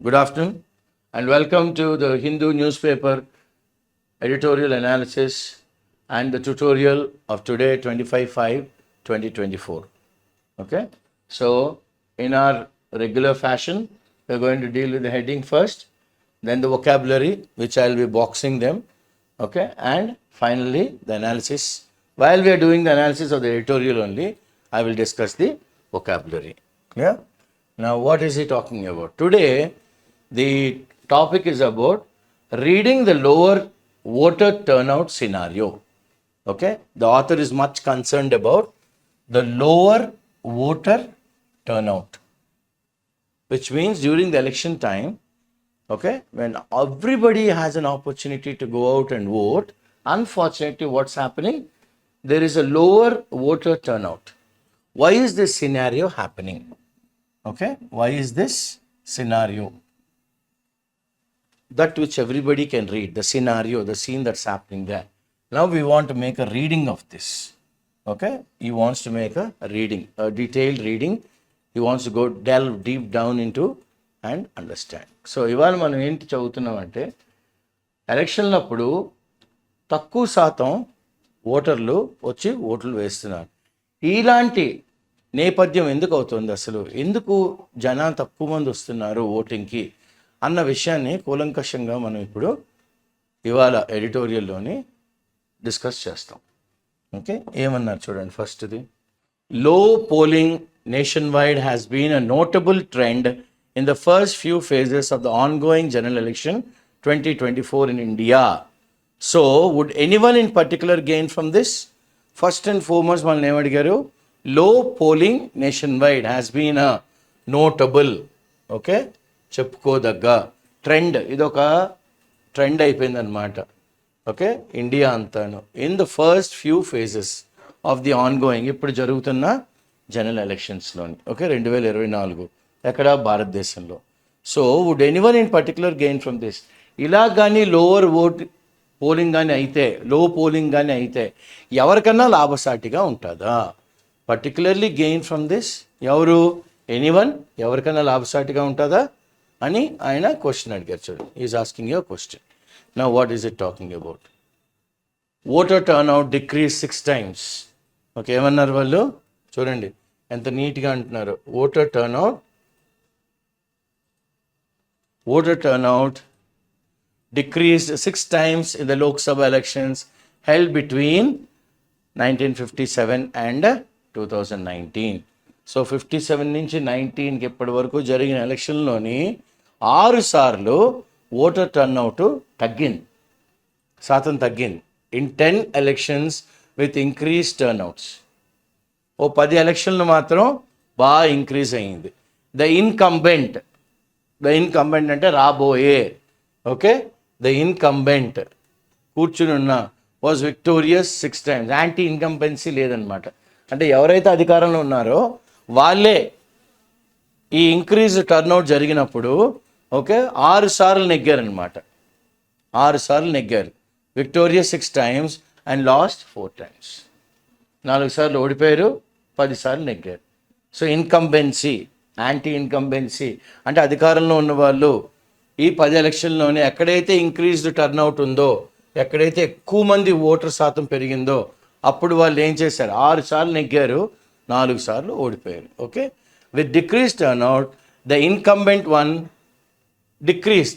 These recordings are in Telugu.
Good afternoon and welcome to the Hindu newspaper editorial analysis and the tutorial of today 25/5/2024. Okay, so in our regular fashion, we're going to deal with the heading first, then the vocabulary, which I'll be boxing them, okay, and finally the analysis. While we are doing the analysis of the editorial only, I will discuss the vocabulary. Yeah. Now, what is he talking about? Today, the topic is about reading the lower voter turnout scenario. Okay, the author is much concerned about the lower voter turnout, which means during the election time, okay, when everybody has an opportunity to go out and vote, unfortunately, what's happening? There is a lower voter turnout. Why is this scenario happening? Okay, why is this scenario? That which everybody can read, the scenario, the scene that's happening there. Now we want to make a reading of this. Okay, he wants to make a reading, a detailed reading. He wants to go delve deep down into and understand. So ఇవాళ మనం ఏంటి చదువుతున్నామంటే ఎలక్షన్లప్పుడు తక్కువ శాతం ఓటర్లు వచ్చి ఓట్లు వేస్తున్నారు. ఇలాంటి నేపథ్యం ఎందుకు అవుతుంది, అసలు ఎందుకు జనాలు తక్కువ మంది వస్తున్నారు ఓటింగ్కి అన్న విషయాన్ని కూలంకషంగా మనం ఇప్పుడు ఇవాళ ఎడిటోరియల్లోని డిస్కస్ చేస్తాం. ఓకే, ఏమన్నారు చూడండి. ఫస్ట్ది, low polling nationwide has been a notable trend in the first few phases of the ongoing general election 2024 in India. So, would anyone in particular gain from this? First and foremost, man name adigaru, low polling nationwide has been a notable, okay, చెప్పుకోదగ్గ ట్రెండ్, ఇదొక ట్రెండ్ అయిపోయింది అనమాట. ఓకే, ఇండియా అంతాను in the first few phases of the ongoing, ఇప్పుడు జరుగుతున్న జనరల్ ఎలక్షన్స్లోని, ఓకే, 2024 ఎక్కడ, భారతదేశంలో. So would anyone in particular gain from this? ఇలా కానీ లోవర్ పోలింగ్ కానీ అయితే, లో పోలింగ్ కానీ అయితే ఎవరికన్నా లాభసాటిగా ఉంటుందా? పర్టికులర్లీ గెయిన్ ఫ్రమ్ దిస్ ఎవరు? ఎనీవన్, ఎవరికన్నా లాభసాటిగా ఉంటుందా అని ఆయన క్వశ్చన్ అడిగారు. చూడండి, is asking your question. Now what is it talking about? Voter turnout decrease 6 times. Okay, ఏమన్నారు వాళ్ళు? చూడండి ఎంత నీట్గా అంటున్నారు. Voter turnout decreased 6 times in the Lok Sabha elections held between 1957 and 2019. So 57 నుంచి 19కి ఇప్పటి వరకు జరిగిన ఎలక్షన్లోని 6 సార్లు ఓటర్ టర్న్అవుట్ శాతం తగ్గింది. In 10 elections with increase turnouts. ఓ 10 ఎలక్షన్లు మాత్రం బాగా ఇంక్రీజ్ అయ్యింది. ద ఇన్కంబెంట్ అంటే రాబోయే, ఓకే, ద ఇన్కంబెంట్ కూర్చుని ఉన్న was victorious 6 times. Anti incumbency లేదనమాట. అంటే ఎవరైతే అధికారంలో ఉన్నారో వాళ్ళే ఈ ఇంక్రీజ్ టర్న్అవుట్ జరిగినప్పుడు, ఓకే, 6 సార్లు నెగ్గారనమాట. 6 సార్లు నెగ్గారు. Victorious 6 times and lost 4 times. 4 సార్లు ఓడిపోయారు, 10 సార్లు నెగ్గారు. సో ఇన్కంబెన్సీ, యాంటీ ఇన్కంబెన్సీ అంటే అధికారంలో ఉన్న వాళ్ళు ఈ 10 ఎలక్షన్లోనే ఎక్కడైతే ఇంక్రీజ్డ్ టర్న్అవుట్ ఉందో, ఎక్కడైతే ఎక్కువ మంది ఓటర్ శాతం పెరిగిందో అప్పుడు వాళ్ళు ఏం చేశారు? 6 సార్లు నెగ్గారు, 4 సార్లు ఓడిపోయారు. Okay, with decrease turnout the incumbent one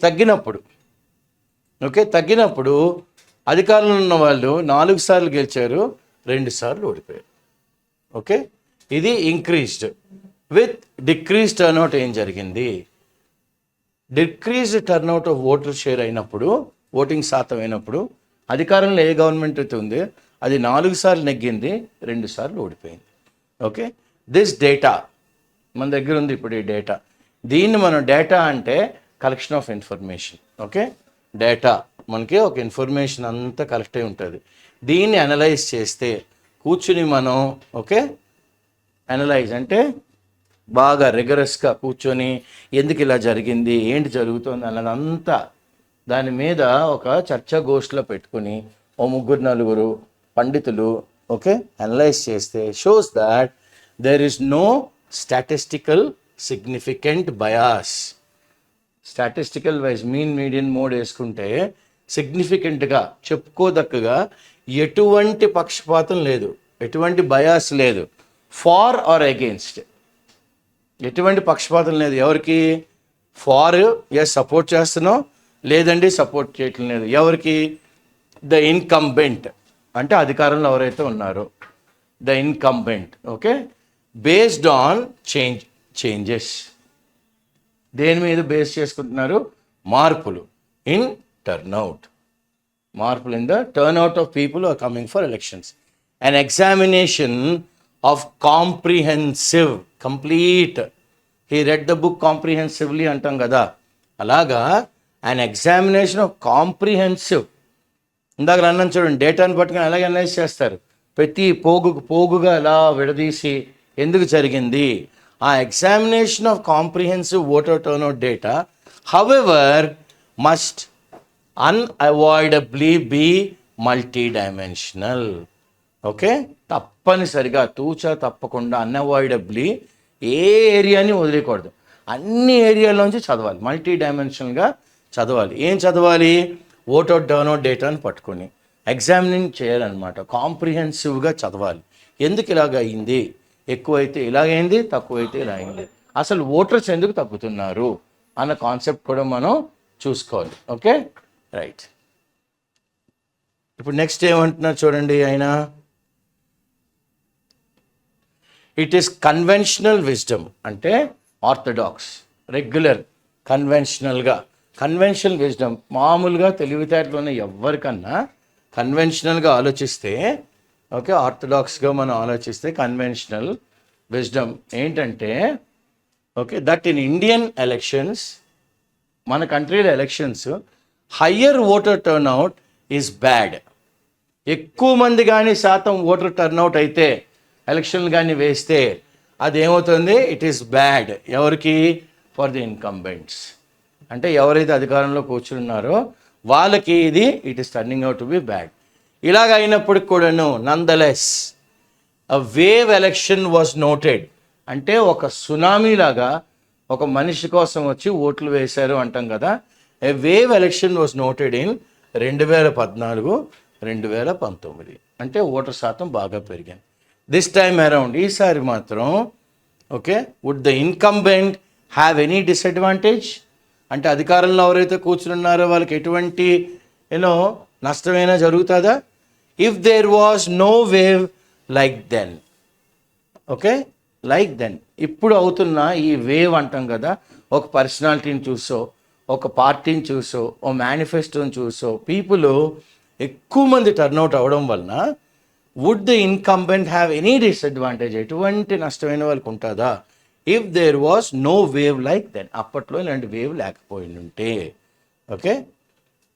తగ్గినప్పుడు, ఓకే, తగ్గినప్పుడు అధికారంలో ఉన్న వాళ్ళు 4 సార్లు గెలిచారు, 2 సార్లు ఓడిపోయారు. ఓకే, ఇది ఇంక్రీజ్డ్. విత్ డిక్రీజ్ టర్న్అవుట్ ఏం జరిగింది? Decrease turnout of voter share అయినప్పుడు, ఓటింగ్ శాతం అయినప్పుడు అధికారంలో ఏ గవర్నమెంట్ అయితే ఉందో అది 4 సార్లు నెగ్గింది, 2 సార్లు ఓడిపోయింది. ఓకే, దిస్ డేటా మన దగ్గర ఉంది ఇప్పుడు. ఈ డేటా, దీన్ని మనం డేటా అంటే collection of information. Okay, data మనకి ఒక ఇన్ఫర్మేషన్ అంతా కలెక్ట్ అయి ఉంటుంది. దీన్ని అనలైజ్ చేస్తే కూర్చుని మనం, ఓకే, అనలైజ్ అంటే బాగా రిగరస్గా కూర్చొని ఎందుకు ఇలా జరిగింది, ఏంటి జరుగుతుంది అన్నదంతా దాని మీద ఒక చర్చాగోష్ఠిలో పెట్టుకుని ఓ 3-4 పండితులు, ఓకే, అనలైజ్ చేస్తే shows that there is no statistical significant bias. Statistical wise mean median mode వేసుకుంటే సిగ్నిఫికెంట్గా చెప్పుకోదక్కగా ఎటువంటి పక్షపాతం లేదు, ఎటువంటి బయాస్ లేదు, ఫార్ ఆర్ అగెయిన్స్ట్ ఎటువంటి పక్షపాతం లేదు. ఎవరికి? ఫార్ ఎస్ సపోర్ట్ చేస్తున్నాం, లేదండి సపోర్ట్ చేయటం లేదు. ఎవరికి? ద ఇన్కంబెంట్ అంటే అధికారంలో ఎవరైతే ఉన్నారో the incumbent. Okay, based on changes. దేని మీద బేస్ చేసుకుంటున్నారు? మార్పులు ఇన్ టర్న్అవుట్. మార్పులు in the turnout of people are coming for elections. An examination of comprehensive, complete. He read the book comprehensively అంటాం కదా, అలాగా అన్ ఎగ్జామినేషన్ ఆఫ్ కాంప్రిహెన్సివ్. ఇందాక అన్నాను చూడండి, డేటాను పట్టుకుని ఎలాగ అనలైజ్ చేస్తారు, ప్రతి పోగుగా ఎలా విడదీసి ఎందుకు జరిగింది. ఆ examination of comprehensive voter turnout data however must unavoidably be multi dimensional. Okay, తప్పనిసరిగా తప్పకుండా అన్అవాయిడబ్లీ ఏ ఏరియాని వదిలేయకూడదు, అన్ని ఏరియాలోంచి చదవాలి, మల్టీ డైమెన్షనల్గా చదవాలి. ఏం చదవాలి? ఓటర్ టర్న్అవుట్ డేటాను పట్టుకొని ఎగ్జామినింగ్ చేయాలన్నమాట, కాంప్రిహెన్సివ్గా చదవాలి. ఎందుకు ఇలాగ అయింది, ఎక్కువైతే ఇలాగైంది, తక్కువైతే ఇలా అయింది, అసలు ఓటర్స్ ఎందుకు తగ్గుతున్నారు అన్న కాన్సెప్ట్ కూడా మనం చూసుకోవాలి. Okay, right. ఇప్పుడు నెక్స్ట్ ఏమంటున్నారు చూడండి ఆయన, ఇట్ ఈస్ కన్వెన్షనల్ విజ్డమ్ అంటే ఆర్థడాక్స్, రెగ్యులర్, కన్వెన్షనల్ విజ్డమ్. మామూలుగా తెలివితేటలోనే ఎవరికన్నా కన్వెన్షనల్గా ఆలోచిస్తే, ఓకే, ఆర్థడాక్స్గా మనం ఆలోచిస్తే కన్వెన్షనల్ విజ్డమ్ ఏంటంటే, okay, that in Indian elections, మన కంట్రీలో elections higher voter turnout is bad. ఎక్కువ మంది కానీ శాతం ఓటర్ టర్న్అవుట్ అయితే ఎలక్షన్లు కానీ వేస్తే అది ఏమవుతుంది? It is bad. ఎవరికి? For the incumbents. అంటే ఎవరైతే అధికారంలో కూర్చున్నారో వాళ్ళకి ఇది it is turning out to be bad. ఇలాగ అయినప్పటికి కూడాను nonetheless a wave election was noted. అంటే ఒక సునామీ లాగా ఒక మనిషి కోసం వచ్చి ఓట్లు వేశారు అంటాం కదా. ఎ wave election was noted in 2014, 2019. అంటే ఓటర్ శాతం బాగా పెరిగింది. దిస్ టైమ్ అరౌండ్ ఈసారి మాత్రం, okay, would the incumbent have any disadvantage? అంటే అధికారంలో ఎవరైతే కూర్చున్నారో వాళ్ళకి ఎటువంటి నష్టమైనా జరుగుతుందా? If there was no wave like then. Okay, like then. ఇప్పుడు అవుతున్న ఈ వేవ్ అంటాం కదా, ఒక పర్సనాలిటీని చూసో, ఒక పార్టీని చూసో, ఓ మేనిఫెస్టోని చూసో పీపుల్ ఎక్కువ మంది టర్న్అవుట్ అవ్వడం వలన would the incumbent have any disadvantage? ఎటువంటి నష్టమైన వాళ్ళకి ఉంటుందా? If there was no wave like then. అప్పట్లో ఇలాంటి వేవ్ లేకపోయిందంటే. ఓకే,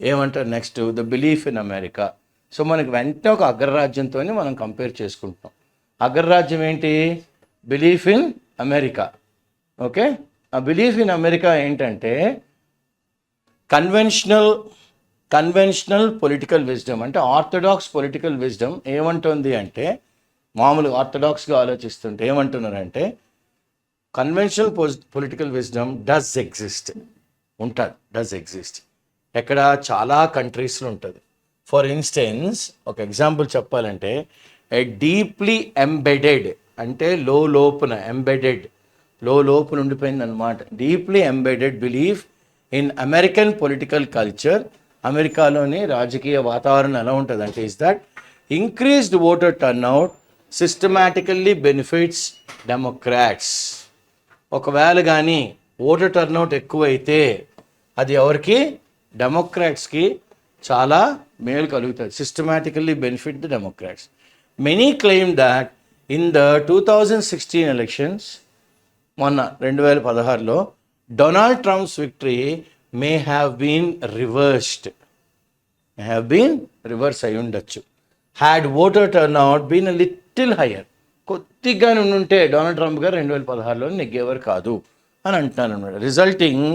ఏమంటారు next? The belief in America. So మనకి వెంటనే ఒక అగ్రరాజ్యంతో మనం కంపేర్ చేసుకుంటాం. అగ్రరాజ్యం ఏంటి? Belief in America. ఓకే, ఆ బిలీఫ్ ఇన్ అమెరికా ఏంటంటే కన్వెన్షనల్ పొలిటికల్ విజ్డమ్. అంటే ఆర్థడాక్స్ పొలిటికల్ విజ్డమ్ ఏమంటుంది అంటే, మామూలుగా ఆర్థడాక్స్గా ఆలోచిస్తుంటే ఏమంటున్నారంటే, conventional political wisdom does exist, ఉంటుంది, డస్ ఎగ్జిస్ట్. ఎక్కడ? చాలా కంట్రీస్లో ఉంటుంది. ఫర్ ఇన్స్టెన్స్ ఒక ఎగ్జాంపుల్ చెప్పాలంటే, ఏ డీప్లీ ఎంబెడెడ్ అంటే లోపల ఎంబెడెడ్, లోపల ఉండిపోయింది అనమాట. Deeply embedded belief in American political culture. అమెరికాలోని రాజకీయ వాతావరణం ఎలా ఉంటుంది అంటే, is that increased voter turnout systematically benefits Democrats. ఒకవేళ కానీ ఓటర్ టర్న్అవుట్ ఎక్కువైతే అది ఎవరికి? డెమోక్రాట్స్కి చాలా మేలు కలుగుతుంది. Systematically benefit the Democrats. Many claim that in the 2016 elections, మొన్న 2016లో Donald Trump's victory may have been reversed అయి ఉండొచ్చు. Had voter turnout been a little higher. కొద్దిగా ఉంటే డొనాల్డ్ ట్రంప్ గారు 2016లో నెగ్గేవారు కాదు అని అంటున్నాను అనమాట. Resulting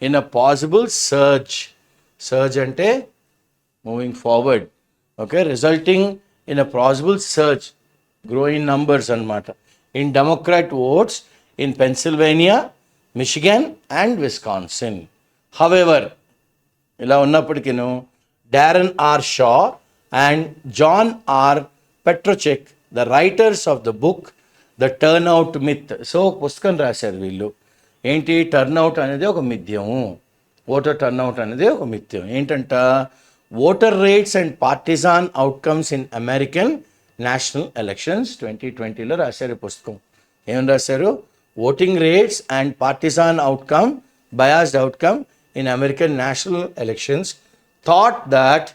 in a possible surge అంటే moving forward. Okay, resulting in a possible surge, growing numbers అనమాట, in Democrat votes in Pennsylvania, Michigan and Wisconsin. However ఇలా ఉన్నప్పటికీను Darren R Shaw and John R Petrocik the writers of the book the turnout myth. So పుస్తకం రాశారు వీళ్ళు. ఏంటి టర్న్అవుట్ అనేది ఒక మిథ్యము, ఓటర్ టర్న్అవుట్ అనేది ఒక మిథ్యం. ఏంటంట, voter rates and partisan outcomes in American national elections 2020లో రాశారు ఈ పుస్తకం. ఏమని రాశారు, voting rates and partisan outcome, biased outcome in American national elections thought that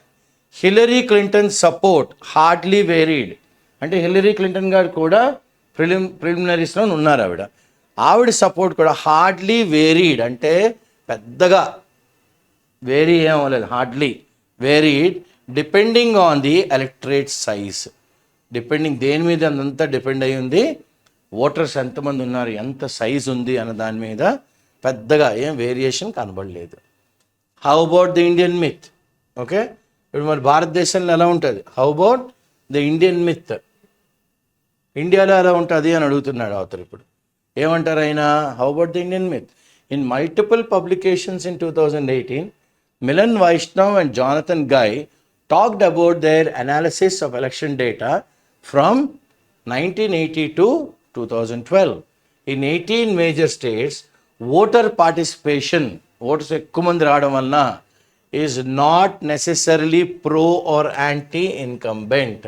Hillary Clinton support hardly varied. అంటే హిల్లరీ క్లింటన్ గారు కూడా ప్రిలిమినరీస్లో ఉన్నారు. ఆవిడ సపోర్ట్ కూడా హార్డ్లీ వేరీడ్ అంటే పెద్దగా వేరీ ఏం అవ్వలేదు, hardly varied depending on the electorate size. Depending దేని మీద అంతా డిపెండ్ అయ్యి ఉంది, ఓటర్స్ ఎంతమంది ఉన్నారు, ఎంత సైజ్ ఉంది అన్న దాని మీద పెద్దగా ఏం వేరియేషన్ కనబడలేదు. How about the Indian myth? Okay, ఇప్పుడు మరి భారతదేశంలో ఎలా ఉంటుంది, how about the Indian myth, ఇండియాలో ఎలా ఉంటుంది అని అడుగుతున్నాడు అవతల. ఇప్పుడు ఏమంటారు ఆయన, how about the Indian myth? In multiple publications in 2018, Milan Vaishnav and Jonathan Guy talked about their analysis of election data from 1980 to 2012. In 18 major states, voter participation, voters ఎక్కువ మంది రావడం వలన, is not necessarily pro or anti incumbent.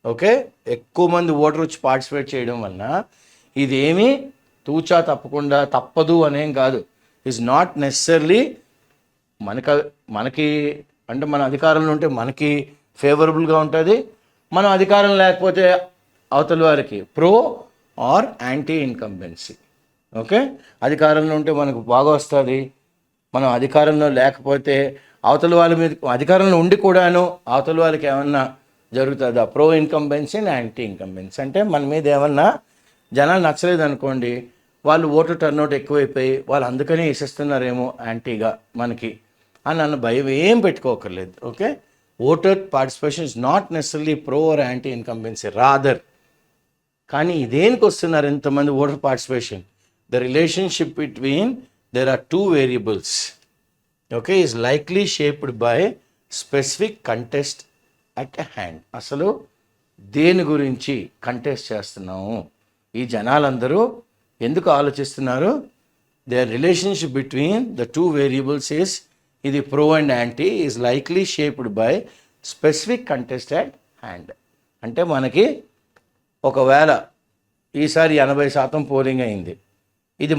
Okay, ఎక్కువ మంది ఓటర్ వచ్చి పార్టిసిపేట్ చేయడం వలన ఇదేమీ తూచా తప్పకుండా తప్పదు అనేం కాదు. ఈజ్ నాట్ నెసెసర్లీ మనకి అంటే మన అధికారంలో ఉంటే మనకి ఫేవరబుల్గా ఉంటుంది, మనం అధికారం లేకపోతే అవతల వారికి pro or anti incumbency. Okay, అధికారంలో ఉంటే మనకు బాగా వస్తుంది, మనం అధికారంలో లేకపోతే అవతల వాళ్ళ మీద, అధికారంలో ఉండి కూడాను అవతల వాళ్ళకి ఏమన్నా జరుగుతుందా, pro incumbency and anti incumbency. అంటే మన మీద ఏమన్నా జనాలు నచ్చలేదు అనుకోండి, వాళ్ళు ఓటు టర్న్అవుట్ ఎక్కువైపోయి వాళ్ళు అందుకనే వేసేస్తున్నారేమో యాంటీగా మనకి అని అన్న భయం ఏం పెట్టుకోకర్లేదు. Okay, voter participation is not necessary pro or anti incumbency, rather. కానీ ఇదేనికి వస్తున్నారు ఇంతమంది voter participation? The relationship between there are two variables, okay, is likely shaped by specific contest at a hand. అసలు దేని గురించి కంటెస్ట్ చేస్తున్నాము, ఈ జనాలందరూ ఎందుకు ఆలోచిస్తున్నారు? Their relationship between the two variables is, ఇది pro and anti, is likely shaped by specific contest at hand. అంటే మనకి ఒకవేళ ఈసారి 80% పోలింగ్ అయింది, ఇది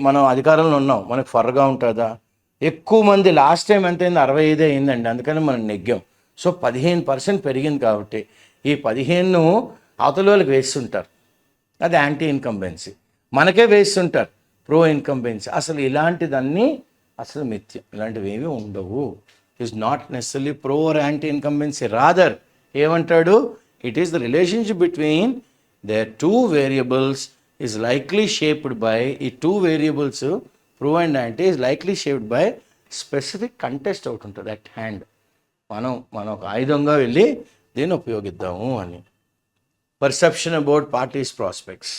మనం అధికారంలో ఉన్నాం, మనకు ఫర్గా ఉంటుందా? ఎక్కువ మంది లాస్ట్ టైం ఎంత అయింది, 65 అయిందండి, అందుకని మనం నెగ్గాం. సో 15% పెరిగింది కాబట్టి ఈ 15 అవతల వాళ్ళకి వేస్తుంటారు, అది యాంటీ ఇన్కంబెన్సీ. మనకే వేస్తుంటారు ప్రో ఇన్కంబెన్సీ. అసలు ఇలాంటిదన్నీ అసలు మిథ్యం, ఇలాంటివి ఏమీ ఉండవు. Is not necessary pro or anti incumbency, rather ఏమంటాడు, it is the relationship between their two variables is likely shaped by, ఈ two variables pro and anti is likely shaped by specific contest ఒకటి ఉంటుంది అట్ హ్యాండ్. మనం ఒక ఆయుధంగా వెళ్ళి దీన్ని ఉపయోగిద్దాము అని. Perception about parties prospects,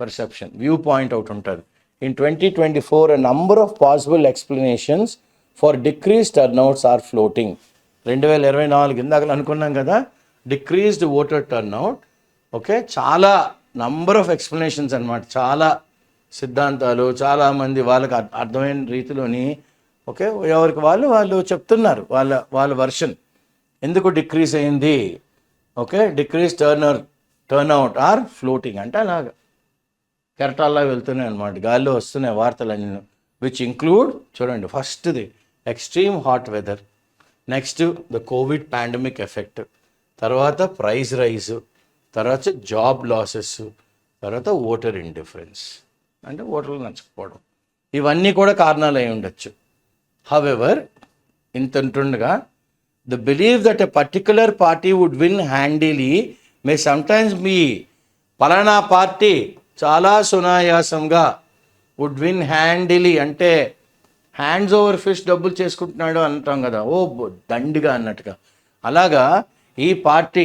perception view point ఒకటి ఉంటుంది. In 2024, a number of possible explanations for decreased turnouts are floating. 2024 ఇందాక అనుకున్నాం కదా, డిక్రీజ్డ్ ఓటర్ టర్న్అవుట్. ఓకే, చాలా నంబర్ ఆఫ్ ఎక్స్ప్లెనేషన్స్ అనమాట, చాలా సిద్ధాంతాలు, చాలామంది వాళ్ళకి అర్థమైన రీతిలోని ఓకే ఎవరికి వాళ్ళు చెప్తున్నారు వాళ్ళ వర్షన్ ఎందుకు డిక్రీజ్ అయింది. Okay, decrease turnout or floating అంటే అలాగా కెరటాల్లా వెళ్తున్నాయి అనమాట, గాల్లో వస్తున్నాయి వార్తలన్నీ, విచ్ ఇంక్లూడ్ చూడండి, ఫస్ట్ది extreme hot weather, next the COVID pandemic effect, తర్వాత ప్రైస్ రైజ్, తర్వాత జాబ్ లాసెస్, తర్వాత ఓటర్ ఇండిఫరెన్స్ అంటే ఓటర్లు నచ్చకపోవడం, ఇవన్నీ కూడా కారణాలు అయి ఉండొచ్చు. హవెవర్ ఇంతుండగా the believe that a particular party would win handily may sometimes be, పలానా పార్టీ చాలా సునాయాసంగా, వుడ్ విన్ హ్యాండిలీ అంటే హ్యాండ్స్ ఓవర్ ఫిష్ డబ్బులు చేసుకుంటున్నాడు అంటాం కదా, ఓ దండిగా అన్నట్టుగా, అలాగా ఈ పార్టీ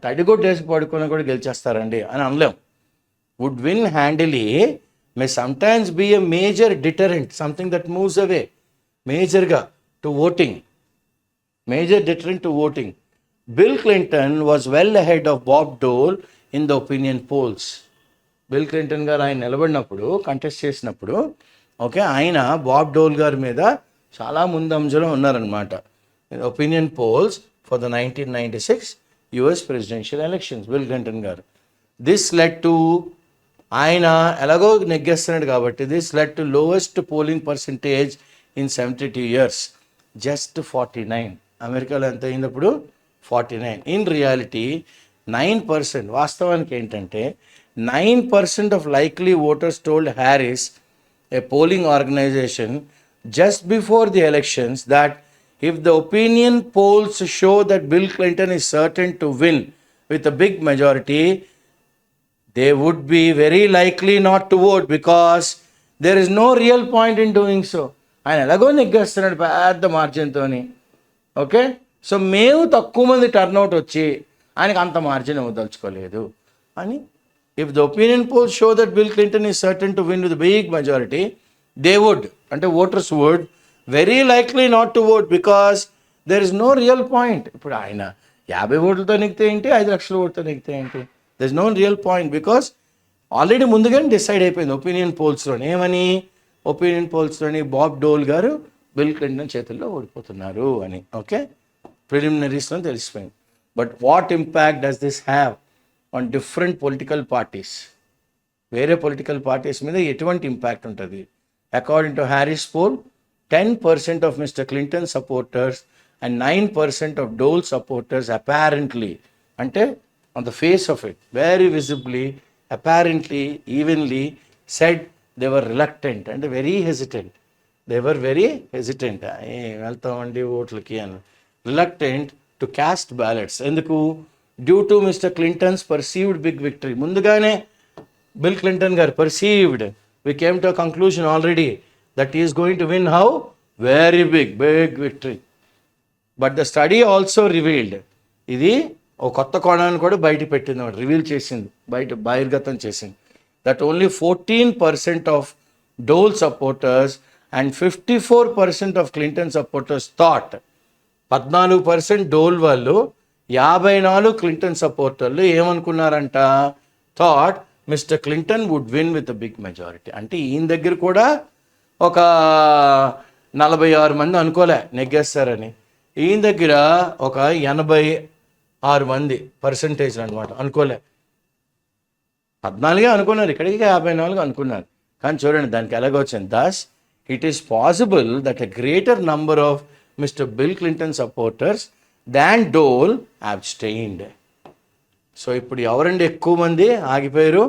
తడిగొడ్డేసి పడుకొని కూడా గెలిచేస్తారండి అని అనలేం. Would win handily may sometimes be a major deterrent, something that moves away majorగా to voting, major deterrent to voting. Bill Clinton was well ahead of Bob Dole in the opinion polls. Bill Clinton గారు ఆయన నిలబడినప్పుడు కంటెస్ట్ చేసినప్పుడు ఓకే ఆయన బాబ్ డోల్ గారి మీద చాలా ముందంజలో ఉన్నారనమాట opinion polls for the 1996 US presidential elections. Bill Clinton గారు దిస్ లెడ్ టు ఆయన ఎలాగో నెగ్గేస్తున్నాడు కాబట్టి this led to lowest polling percentage in 72 years, just 49. అమెరికాలో ఎంత అయినప్పుడు 49. In reality 9%. వాస్తవానికి ఏంటంటే 9% of likely voters told Harris, a polling organization, just before the elections that if the opinion polls show that Bill Clinton is certain to win with a big majority, they would be very likely not to vote because there is no real point in doing so. ఆయన ఎలాగో నెగ్గేస్తున్నాడు పెద్ద మార్జిన్తోని. ఓకే, సో మేము తక్కువ మంది టర్న్అవుట్ వచ్చి ఆయనకు అంత మార్జిన్ ఇవ్వదలుచుకోలేదు అని. If the opinion polls show that Bill Clinton is certain to win with a big majority, they would, అంటే voters would, very likely not to vote because there is no real point. ఇప్పుడు ఆయన 50 ఓట్లతో నెగ్గితే ఏంటి, 5 లక్షల ఓట్లతో నెగ్గితే ఏంటి, there is no real point because already ముందుగానే డిసైడ్ అయిపోయింది ఒపీనియన్ పోల్స్లోని. ఏమని ఒపీనియన్ పోల్స్లోని బాబ్ డోల్ గారు బిల్ క్లింటన్ చేతుల్లో ఓడిపోతున్నారు అని. ఓకే, ప్రిలిమినరీస్లో తెలిసిపోయింది. But what impact does this have on different political parties? వేరే పొలిటికల్ పార్టీస్ మీద ఎటువంటి ఇంపాక్ట్ ఉంటుంది? According to Harris poll 10% of Mr Clinton supporters and 9% of Dole supporters apparently, అంటే on the face of it very visibly apparently evenly said they were reluctant, అంటే very hesitant. They were very hesitant, వెళ్తామండి ఓట్లకి అని, రిలక్టెంట్ టు క్యాస్ట్ బ్యాలెట్స్. ఎందుకు? Due to Mr Clinton's perceived big victory. ముందుగానే బిల్ క్లింటన్ గారు perceived, we came to a conclusion already that is going to win how very big victory. But the study also revealed, ఇది ఒక కొత్త కోణాన్ని కూడా బయట పెట్టింది అన్నమాట, రివీల్ చేసింది, బహిర్గతం చేసింది, that only 14% of Dole supporters and 54% of Clinton supporters thought. 14% Dole వాళ్ళు, 54 క్లింటన్ సపోర్టర్లు ఏమనుకున్నారంట? Thought Mr Clinton would win with a big majority. అంటే ఈయన దగ్గర కూడా ఒక 46 మంది అనుకోలే నెగ్గేస్తారని, ఈయన దగ్గర ఒక 86 మంది పర్సంటేజ్ అనమాట అనుకోలే. 14 అనుకున్నారు, ఇక్కడికి 54 అనుకున్నారు. కానీ చూడండి దానికి ఎలాగొచ్చింది. Thus it is possible that a greater number of Mr Bill Clinton supporters than Dole abstained. So ఇప్పుడు ఎవరండి ఎక్కువ మంది ఆగిపోయారు?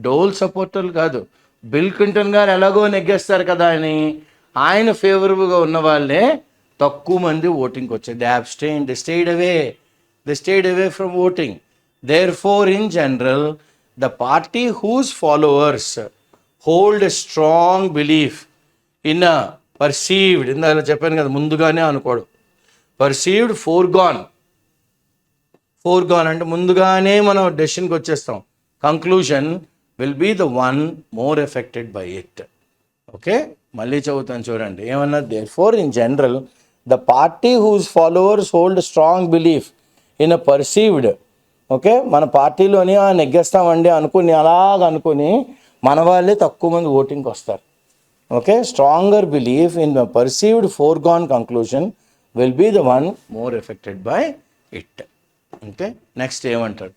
డోల్ సపోర్టర్లు కాదు, బిల్ క్లింటన్ గారు ఎలాగో నెగ్గేస్తారు కదా అని ఆయన ఫేవరబుల్గా ఉన్న వాళ్ళే తక్కువ మంది ఓటింగ్కి వచ్చారు. They abstained, they stayed away from voting. Therefore in general the party whose followers hold a strong belief in a perceived, ఇందాక చెప్పాను కదా ముందుగానే అనుకోవడం, పర్సీవ్డ్ ఫోర్గాన్ అంటే ముందుగానే మనం డెసిషన్కి వచ్చేస్తాం, conclusion will be the one more affected by it. Okay, మళ్ళీ చదువుతాను చూడండి ఏమన్నా. Therefore in general the party whose followers hold strong belief in a perceived, okay మన పార్టీలోని నెగ్గేస్తామండి అనుకుని అలాగ అనుకుని మన వాళ్ళే తక్కువ మంది ఓటింగ్కి వస్తారు. Okay, stronger belief in the perceived foregone conclusion will be the one more affected by it. Okay, next ఏమంటారు?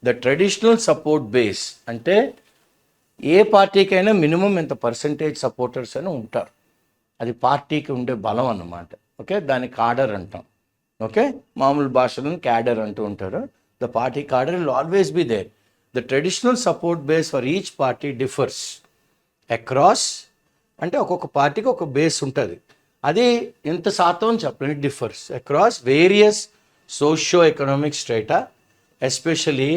ద ట్రెడిషనల్ సపోర్ట్ బేస్, అంటే ఏ పార్టీకైనా మినిమం ఎంత పర్సంటేజ్ సపోర్టర్స్ అని ఉంటారు, అది పార్టీకి ఉండే బలం అన్నమాట. ఓకే, దాన్ని కాడర్ అంటాం. ఓకే, మామూలు భాషలో క్యాడర్ అంటూ ఉంటారు. The party cadre will always be there. The traditional support base for each party differs across, అంటే ఒక్కొక్క పార్టీకి ఒక బేస్ ఉంటుంది, అది ఎంత శాతం చెప్పలేదు, differs across various socio economic strata especially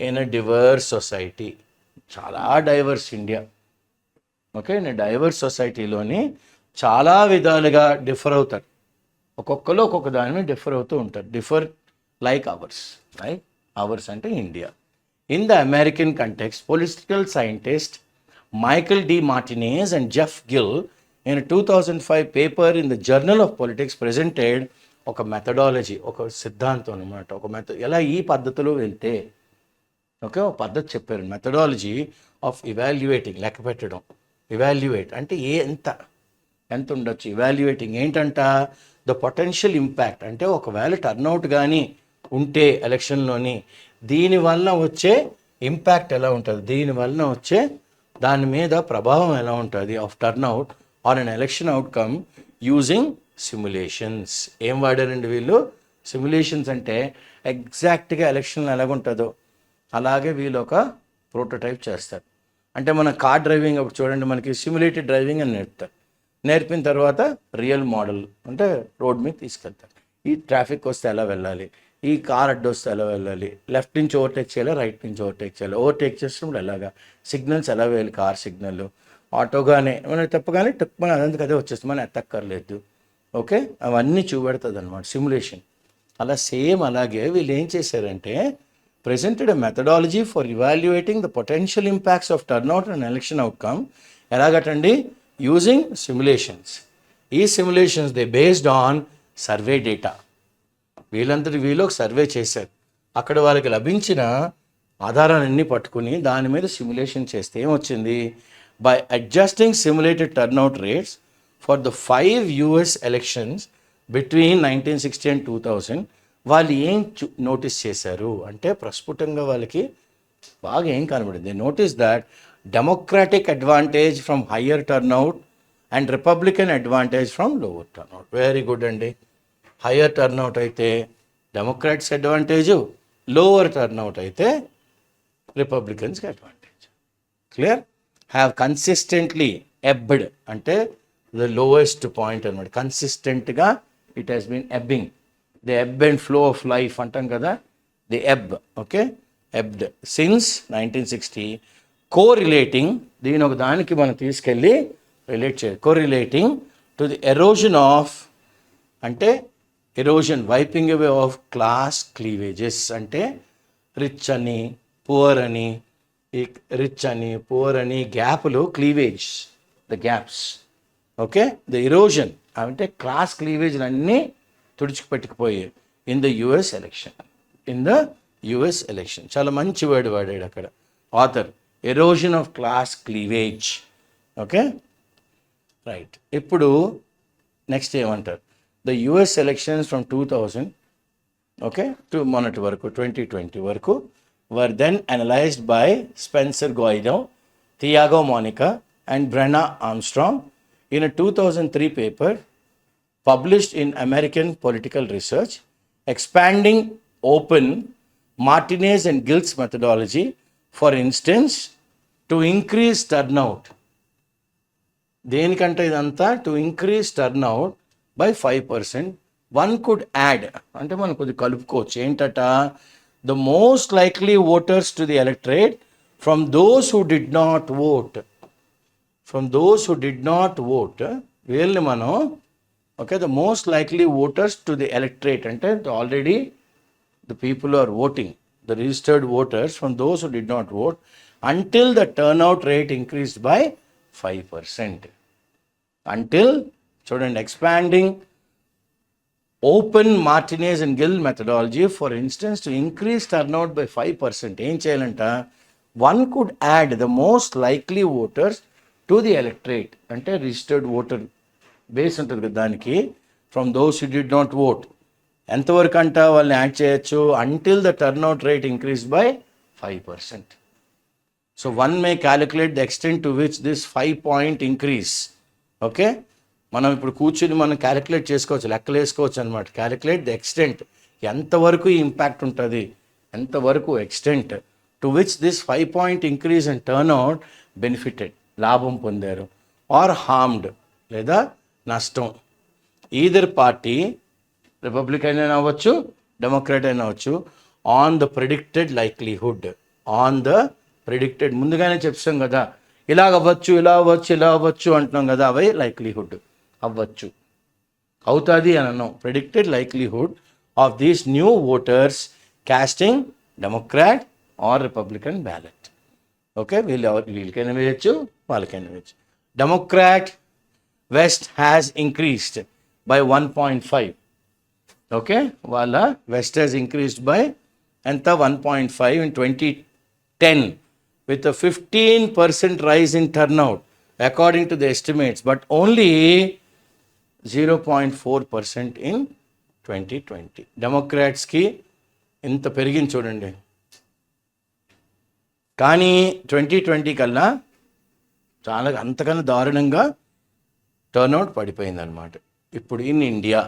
in a diverse society. చాలా డైవర్స్ ఇండియా. ఓకే, డైవర్స్ సొసైటీలోని చాలా విధాలుగా డిఫర్ అవుతారు, ఒక్కొక్కరు ఒక్కొక్క దాని మీద డిఫర్ అవుతూ ఉంటారు. Differ like ours, right? Ours అంటే India. In the American context political scientist Michael D. Martinez and Jeff Gill in a 2005 paper in the Journal of Politics presented ఒక మెథడాలజీ, ఒక సిద్ధాంతం అనమాట. ఎలా ఈ పద్ధతిలో వెళ్తే, ఓకే, ఒక పద్ధతి చెప్పారు. మెథడాలజీ ఆఫ్ ఇవాల్యుయేటింగ్, లెక్క పెట్టడం. ఇవాల్యుయేట్ అంటే ఎంత ఉండొచ్చు. ఇవాల్యుయేటింగ్ ఏంటంట, ద పొటెన్షియల్ ఇంపాక్ట్ అంటే ఒకవేళ టర్న్అవుట్ కానీ ఉంటే ఎలక్షన్లోని దీనివల్ల వచ్చే ఇంపాక్ట్ ఎలా ఉంటుంది, దీనివల్ల వచ్చే దాని మీద ప్రభావం ఎలా ఉంటుంది of turnout or on election outcome using simulations. ఏం వాడారండి వీళ్ళు? సిమ్యులేషన్స్. అంటే ఎగ్జాక్ట్గా ఎలక్షన్లో ఎలాగుంటుందో అలాగే వీళ్ళు ఒక ప్రోటోటైప్ చేస్తారు. అంటే మన కార్ డ్రైవింగ్ అప్పుడు చూడండి, మనకి సిమ్యులేటెడ్ డ్రైవింగ్ అని నేర్పుతారు. నేర్పిన తర్వాత రియల్ మోడల్ అంటే రోడ్ మీద తీసుకెళ్తారు. ఈ ట్రాఫిక్ వస్తే ఎలా వెళ్ళాలి, ఈ కార్ అడ్డు వస్తే ఎలా వెళ్ళాలి, లెఫ్ట్ నుంచి ఓవర్టేక్ చేయాలి, రైట్ నుంచి ఓవర్టేక్ చేయాలి, ఓవర్టేక్ చేసినప్పుడు ఎలాగా, సిగ్నల్స్ ఎలా వేయాలి, కార్ సిగ్నల్, ఆటోగానే మనం తప్పగానే మన అదంతకు అదే వచ్చేస్తుంది, మనం ఎత్తక్కర్లేదు. ఓకే, అవన్నీ చూపెడుతుంది అనమాట సిమ్యులేషన్. అలా సేమ్ అలాగే వీళ్ళు ఏం చేశారంటే presented a methodology for evaluating the potential impacts of turnout and election outcome. ఎలాగటండి? Using simulations. ఈ simulations they based on survey data. వీళ్ళంతటి వీళ్ళు ఒక సర్వే చేశారు. అక్కడ వాళ్ళకి లభించిన ఆధారాలన్నీ పట్టుకుని దాని మీద సిమ్యులేషన్ చేస్తే ఏమొచ్చింది, by adjusting simulated turnout rates for the 5 US elections between 1960 and 2000 వాళ్ళు ఏం నోటీస్ చేశారు అంటే ప్రస్ఫుటంగా వాళ్ళకి బాగా ఏం కనబడింది. Notice that Democratic advantage from higher turnout and Republican advantage from lower turnout. Very good అండి. హయ్యర్ టర్న్అవుట్ అయితే డెమోక్రాట్స్ అడ్వాంటేజు, లోవర్ టర్న్అవుట్ అయితే రిపబ్లికన్స్కి advantage. Clear? Have consistently ebbed అంటే ద లోయెస్ట్ పాయింట్ అనమాట. కన్సిస్టెంట్గా it has been ebbing. The ebb and flow of life అంటాం కదా, the ebb. Okay, ebbed since 1960. Correlating, దీని ఒక దానికి మనం తీసుకెళ్ళి రిలేట్ చేయాలి. Correlating to the erosion of అంటే erosion, wiping away of class cleavages. అంటే రిచ్ అని పువర్ అని, ఈ రిచ్ అని పువర్ అని గ్యాప్లు, cleavage, the gaps. Okay, the erosion అంటే క్లాస్ క్లీవేజ్లు అన్నీ తుడిచిపెట్టుకుపోయాయి in the US election. In the US election చాలా మంచి వర్డ్ వాడాడు అక్కడ author, erosion of class cleavage. Okay, right. ఇప్పుడు నెక్స్ట్ ఏమంటారు, the US elections from 2000 okay to మొన్నటి వరకు 2020 వరకు were then analyzed by Spencer Guido, Thiago Monica and Brenna Armstrong in a 2003 paper published in American Political Research, expanding open Martinez and Gill's methodology, for instance, to increase turnout. దేనికంటే ఇదంతా to increase turnout by 5%. One could add అంటే మనం కొద్దిగా కలుపుకోవచ్చు. ఏంటట, the most likely voters to the electorate from those who did not vote. From those who did not vote వీళ్ళని మనం okay, the most likely voters to the electorate అంటే already the people are voting, the registered voters from those who did not vote until the turnout rate increased by 5%. Until చూడండి, expanding upon Martinez and Gill methodology for instance to increase turnout by 5%. ఏం చేయాలంట, one could add the most likely voters to the electorate అంటే రిజిస్టర్డ్ ఓటర్ బేస్ ఉంటుంది కదా దానికి, from those who did not vote ఎంతవరకు అంట వాళ్ళని యాడ్ చేయొచ్చు, until the turnout rate increase by 5%. So one may calculate the extent to which this 5-point increase, okay, మనం ఇప్పుడు కూర్చుని మనం క్యాలిక్యులేట్ చేసుకోవచ్చు, లెక్కలు వేసుకోవచ్చు అనమాట. క్యాలిక్యులేట్ ది ఎక్స్టెంట్, ఎంతవరకు ఈ ఇంపాక్ట్ ఉంటుంది, ఎంతవరకు extent to which this 5-point increase and turnout benefited, లాభం పొందారు, ఆర్ హార్మ్డ్ లేదా నష్టం, ఈదర్ పార్టీ, రిపబ్లికన్ అయినా అవ్వచ్చు, డెమోక్రాట్ అయినా అవ్వచ్చు, on the predicted likelihood. On the predicted ముందుగానే చెప్తాం కదా, ఇలాగ అవ్వచ్చు, ఇలా అవ్వచ్చు, ఇలా అవ్వచ్చు అంటున్నాం కదా, అవి లైక్లీహుడ్ అవ్వచ్చు, అవుతుంది అని అన్నాం. Predicted likelihood of these new voters casting Democrat or Republican ballot. Okay, వీళ్ళకైనా వేయచ్చు, వాళ్ళకైనా వేయచ్చు. Democrat west has increased by 1.5. Okay, వాళ్ళ వెస్ట్ హ్యాస్ ఇంక్రీస్డ్ బై ఎంత 1.5 in 2010 with a 15% rise in turnout according to the estimates, but only 0.4% in 2020. డెమోక్రాట్స్కి ఇంత పెరిగింది చూడండి. కానీ 2020 కల్లా చాలా అంతకన్నా దారుణంగా టర్న్అవుట్ పడిపోయిందనమాట. ఇప్పుడు ఇన్ ఇండియా,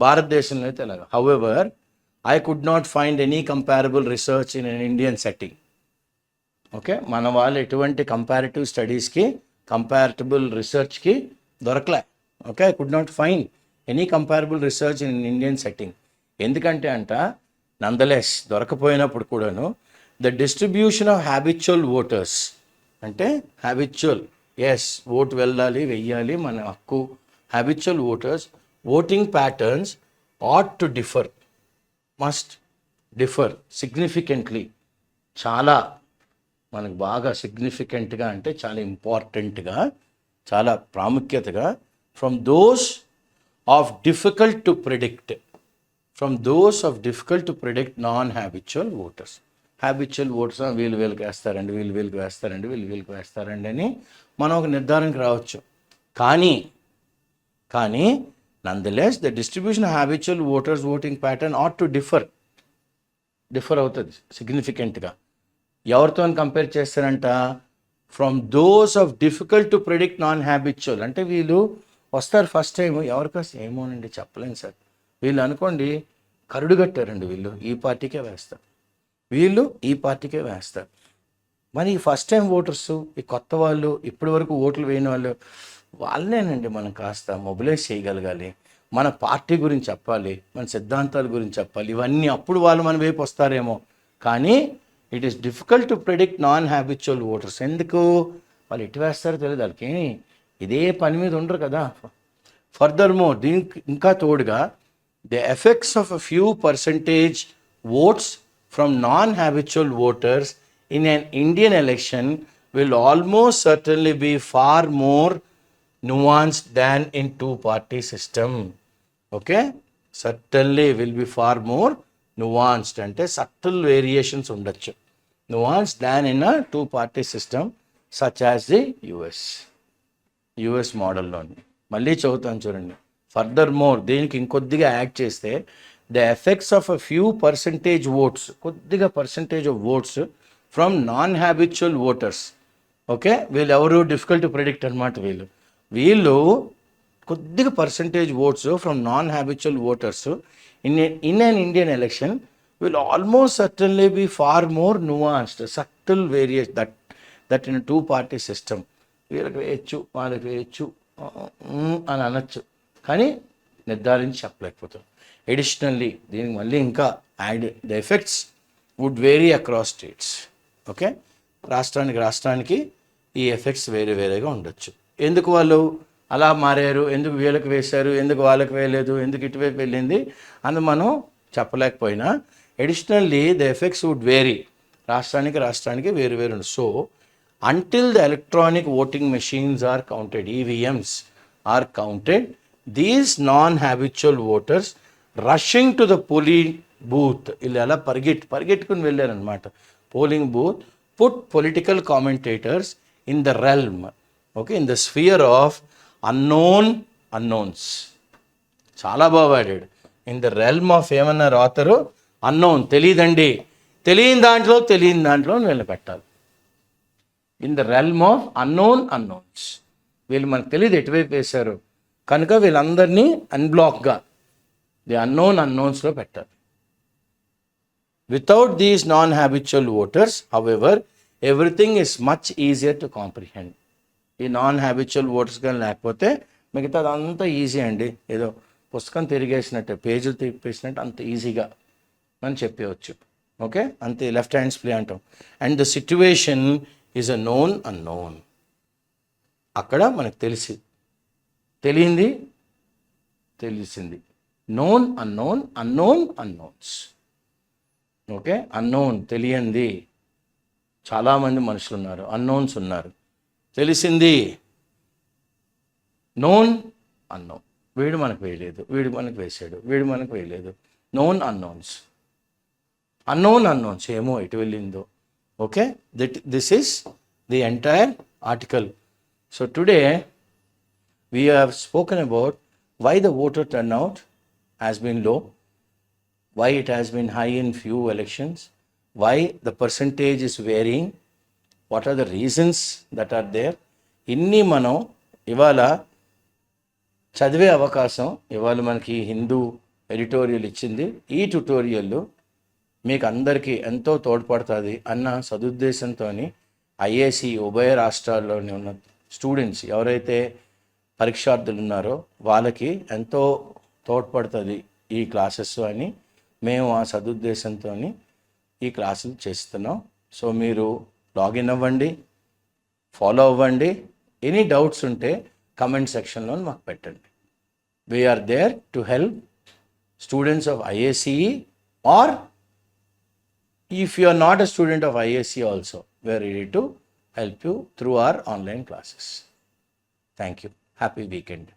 భారతదేశంలో అయితే అలాగా. However, I could not find any comparable research in an Indian setting. Okay, మన వాళ్ళు ఎటువంటి కంపారిటివ్ స్టడీస్కి, కంపారిటబుల్ రీసెర్చ్కి దొరకలే. Okay, I could not find any comparable research in an Indian setting. ఎందుకంటే నందలెస్ దొరకపోయినప్పుడు కూడాను the distribution of habitual voters, అంటే హ్యాబిచువల్, ఎస్ ఓటు వెళ్ళాలి, వెయ్యాలి, మన హక్కు. Habitual voters voting patterns ought to differ, must differ significantly, చాలా మనకు బాగా సిగ్నిఫికెంట్గా, అంటే చాలా ఇంపార్టెంట్గా, చాలా ప్రాముఖ్యతగా, from those of difficult to predict, non habitual voters. Habitual voters వీళ్ళకి వేస్తారండి, వీళ్ళకి వేస్తారండి అని మనం ఒక నిర్ధారణకు రావచ్చు. కానీ nonetheless the distribution of habitual voters voting pattern ought to differ అవుతుంది సిగ్నిఫికెంట్గా. ఎవరితో కంపేర్ చేస్తారంట? From those of difficult to predict non habitual. అంటే వీళ్ళు వస్తారు ఫస్ట్ టైం, ఎవరికి వస్తే ఏమోనండి చెప్పలేను సార్. వీళ్ళు అనుకోండి కరుడు కట్టారండి, వీళ్ళు ఈ పార్టీకే వేస్తారు, వీళ్ళు ఈ పార్టీకే వేస్తారు. మరి ఈ ఫస్ట్ టైం ఓటర్స్, ఈ కొత్త వాళ్ళు, ఇప్పటి వరకు ఓట్లు వేయని వాళ్ళు, వాళ్ళనేనండి మనం కాస్త మొబిలైజ్ చేయగలగాలి. మన పార్టీ గురించి చెప్పాలి, మన సిద్ధాంతాల గురించి చెప్పాలి, ఇవన్నీ అప్పుడు వాళ్ళు మన వైపు వస్తారేమో. కానీ it is difficult to predict non habitual voters. ఎందుకు? వాళ్ళు ఎటు వేస్తారో తెలియదు, వాళ్ళకి ఇదే పని మీద ఉండరు కదా. ఫర్దర్ మోర్, దీనికి ఇంకా తోడుగా the effects of a few percentage votes from non habitual voters in an Indian election will almost certainly be far more nuanced than in two-party system. Okay, certainly will be far more nuanced, ante subtle variations undachu, nuanced than in a two-party system such as the US model lo. Malli chevutanu chudandi. Furthermore, దీనికి ఇంకొద్దిగా యాడ్ చేస్తే the effects of a few percentage votes, కొద్దిగా percentage of votes from non habitual voters. Okay, వీళ్ళు ఎవరు డిఫికల్ట్ టు ప్రిడిక్ట్ అనమాట. వీళ్ళు కొద్దిగా percentage votes from non habitual voters in an Indian election will almost certainly be far more nuanced, subtle various that in two party system. వీళ్ళకి వేయచ్చు, వాళ్ళకి వేయచ్చు అని అనొచ్చు, కానీ నిర్ధారించి చెప్పలేకపోతాం. ఎడిషనల్లీ దీనికి మళ్ళీ ఇంకా add the effects would vary across states. Okay, రాష్ట్రానికి ఈ ఎఫెక్ట్స్ వేరేగా ఉండొచ్చు. ఎందుకు వాళ్ళు అలా మారారు, ఎందుకు వీళ్ళకి వేశారు, ఎందుకు వాళ్ళకి వేయలేదు, ఎందుకు ఇటువైపు వెళ్ళింది అని మనం చెప్పలేకపోయినా additionally the effects would vary, రాష్ట్రానికి వేరు ఉండదు. So until the electronic voting machines are counted, EVMs are counted, these non habitual voters rushing to the polling booth, వీళ్ళు ఎలా పరిగెట్టుకుని వెళ్ళారనమాట polling booth, put political commentators in the realm, okay, in the sphere of unknowns. చాలా బాగా వాడాడు. ఇన్ ద రెల్మ్ ఆఫ్ ఏమన్నారు ఆథరు? అన్నోన్, తెలియదండి, తెలియని దాంట్లో వీళ్ళు పెట్టాలి. In the realm of unknowns, వీళ్ళు మనకు తెలియదు ఎటువైపు వేశారు కనుక వీళ్ళందరినీ అన్బ్లాక్గా ది అన్నోన్స్లో పెట్టాలి. Without these non-habitual voters, however, everything is much easier to comprehend. ఈ నాన్ హ్యాబిచువల్ ఓటర్స్ కానీ లేకపోతే మిగతా అదంతా ఈజీ అండి, ఏదో పుస్తకం తిరిగేసినట్టు, పేజీలు తిప్పేసినట్టు అంత ఈజీగా అని చెప్పవచ్చు. ఓకే, అంతే, లెఫ్ట్ హ్యాండ్స్ ప్లే అంటాం. And the situation is a known unknown. అక్కడ మనకు తెలిసింది, నోన్ అన్నోన్స్. ఓకే, అన్నోన్ తెలియంది, చాలామంది మనుషులు ఉన్నారు, అన్నోన్స్ ఉన్నారు. తెలిసింది నోన్ అన్నోన్, వీడు మనకు వేయలేదు, వీడు మనకు వేసాడు, వీడు మనకు వేయలేదు. నోన్ అన్నోన్స్, అన్నోన్ అన్నోన్స్, ఏమో ఎటు వెళ్ళిందో. Okay, this is the entire article. So today we have spoken about why the voter turnout has been low, why it has been high in few elections, why the percentage is varying, what are the reasons that are there. ఇన్ని మనం ఇవాళ చదివే అవకాశం ఇవాళ మనకి హిందూ ఎడిటోరియల్ ఇచ్చింది. ఈ ట్యుటోరియల్ మీకు అందరికీ ఎంతో తోడ్పడుతుంది అన్న సదుద్దేశంతో ఐఏసీ ఉభయ రాష్ట్రాల్లోని ఉన్న స్టూడెంట్స్ ఎవరైతే పరీక్షార్థులు ఉన్నారో వాళ్ళకి ఎంతో తోడ్పడుతుంది ఈ క్లాసెస్ అని మేము ఆ సదుద్దేశంతో ఈ క్లాసులు చేస్తున్నాం. సో మీరు లాగిన్ అవ్వండి, ఫాలో అవ్వండి. ఎనీ డౌట్స్ ఉంటే కమెంట్ సెక్షన్లో మాకు పెట్టండి. We are there to help students of IACE, or if you are not a student of IACE also, we are ready to help you through our online classes. Thank you. Happy weekend.